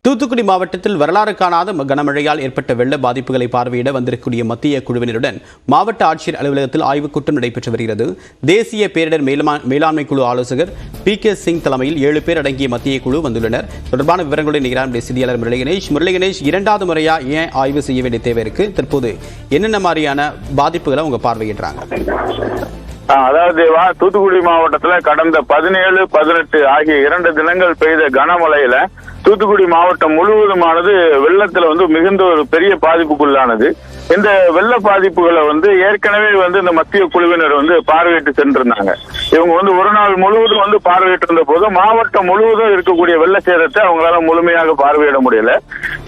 தூத்துக்குடி மாவட்டத்தில் வரலாறு காணாத கனமழையால் ஏற்பட்ட வெள்ள பாதிப்புகளை பார்வையிட வந்திருக்கக்கூடிய மத்திய குழுவினருடன் மாவட்ட ஆட்சியர் அலுவலகத்தில் ஆய்வுக் கூட்டம் நடைபெற்று வருகிறது. தேசிய பேரிடர் மேலாண்மை குழு ஆலோசகர் PK சிங் தலைமையில் 7 பேர் அடங்கிய மத்திய குழு வந்துள்ளனர். தொடர்பான விவரங்களுடன் நிகரான செய்தியாளர் முரளிகணேஷ், இரண்டாவது முறையா ஏன் ஆய்வு செய்ய வேண்டிய தேவை இருக்கு? தற்போது என்னென்ன மாதிரியான பாதிப்புகளை அவங்க பார்வையிடுறாங்க? அதாவது தூத்துக்குடி மாவட்டத்துல கடந்த 17, 18 ஆகிய 2 தினங்கள் பெய்த கனமழையில தூத்துக்குடி மாவட்டம் முழுவதுமானது வெள்ளத்துல மிகுந்த ஒரு பெரிய பாதிப்புக்குள்ளானது. இந்த வெள்ள பாதிப்புகளை ஏற்கனவே இந்த மத்திய குழுவினர் பார்வையிட்டு சென்றிருந்தாங்க. இவங்க ஒரு நாள் முழுவதும் பார்வையிட்டு இருந்த போது மாவட்டம் முழுவதும் இருக்கக்கூடிய வெள்ள சேதத்தை அவங்களால முழுமையாக பார்வையிட முடியல.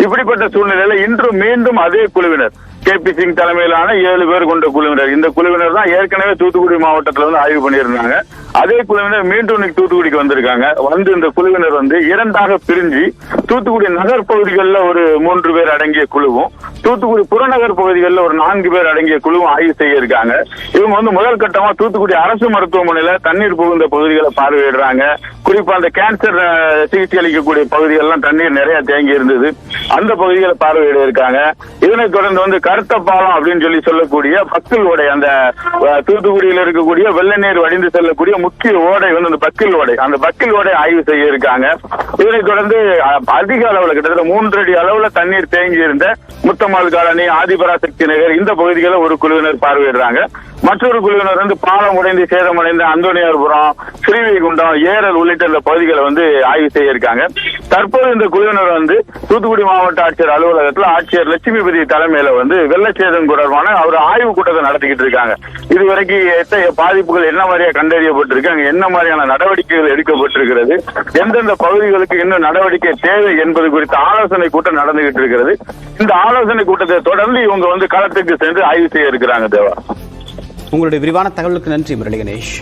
இப்படிப்பட்ட சூழ்நிலையில இன்று மீண்டும் அதே குழுவினர் KP சிங் தலைமையிலான 7 பேர் கொண்ட குழுவினர், இந்த குழுவினர் தான் ஏற்கனவே தூத்துக்குடி மாவட்டத்துல ஆய்வு பண்ணியிருந்தாங்க. அதே குழுவினர் மீண்டும் தூத்துக்குடிக்கு வந்திருக்காங்க. இந்த குழுவினர் 2ஆக பிரிஞ்சு தூத்துக்குடி நகர் பகுதிகளில் ஒரு 3 பேர் அடங்கிய குழுவும், தூத்துக்குடி புறநகர் பகுதிகளில் ஒரு 4 பேர் அடங்கிய குழுவும் ஆய்வு செய்ய இருக்காங்க. இவங்க முதல் கட்டமா தூத்துக்குடி அரசு மருத்துவமனையில தண்ணீர் புகுந்த பகுதிகளை பார்வையிடுறாங்க. குறிப்பா அந்த கேன்சர் சிகிச்சை அளிக்கக்கூடிய பகுதிகள்லாம் தண்ணீர் நிறைய தேங்கி இருந்தது, அந்த பகுதிகளை பார்வையிட இருக்காங்க. இதனை தொடர்ந்து கருத்த பாலம் அப்படின்னு சொல்லக்கூடிய பக்கில் ஓடை, அந்த தூத்துக்குடியில் இருக்கக்கூடிய வெள்ள நீர் வடிந்து செல்லக்கூடிய முக்கிய ஓடை அந்த பக்கில் ஓடை, அந்த பக்கில் ஓடை ஆய்வு செய்ய இருக்காங்க. இதனை தொடர்ந்து அதிக அளவுல கிட்டத்தட்ட 3 அடி அளவுல தண்ணீர் தேங்கி இருந்த முத்தம்மாள் காலனி, ஆதிபராசக்தி நகர் இந்த பகுதிகளை ஒரு குழுவினர் பார்வையிடுறாங்க. மற்றொரு குழுவினர் பாலம் உடைந்து சேதமடைந்த அந்தோனியார்புரம், ஸ்ரீவைகுண்டம், ஏரல் உள்ளிட்ட இந்த பகுதிகளை ஆய்வு செய்ய இருக்காங்க. தற்போது இந்த குழுவினர் தூத்துக்குடி மாவட்ட ஆட்சியர் அலுவலகத்தில் ஆட்சியர் லட்சுமிபதி தலைமையில வெள்ளச்சேதம் தொடர்பான ஒரு ஆய்வு கூட்டத்தை நடத்திக்கிட்டு இருக்காங்க. இதுவரைக்கும் எத்தகைய பாதிப்புகள் என்ன மாதிரியா கண்டறியப்பட்டிருக்கு, அங்க என்ன மாதிரியான நடவடிக்கைகள் எடுக்கப்பட்டிருக்கிறது, எந்தெந்த பகுதிகளுக்கு இன்னும் நடவடிக்கை தேவை என்பது குறித்த ஆலோசனை கூட்டம் நடந்துகிட்டு இருக்கிறது. இந்த ஆலோசனை கூட்டத்தை தொடர்ந்து இவங்க களத்துக்கு சென்று ஆய்வு செய்ய இருக்கிறாங்க. தேவா, உங்களுடைய விரிவான தகவலுக்கு நன்றி முரளிகணேஷ்.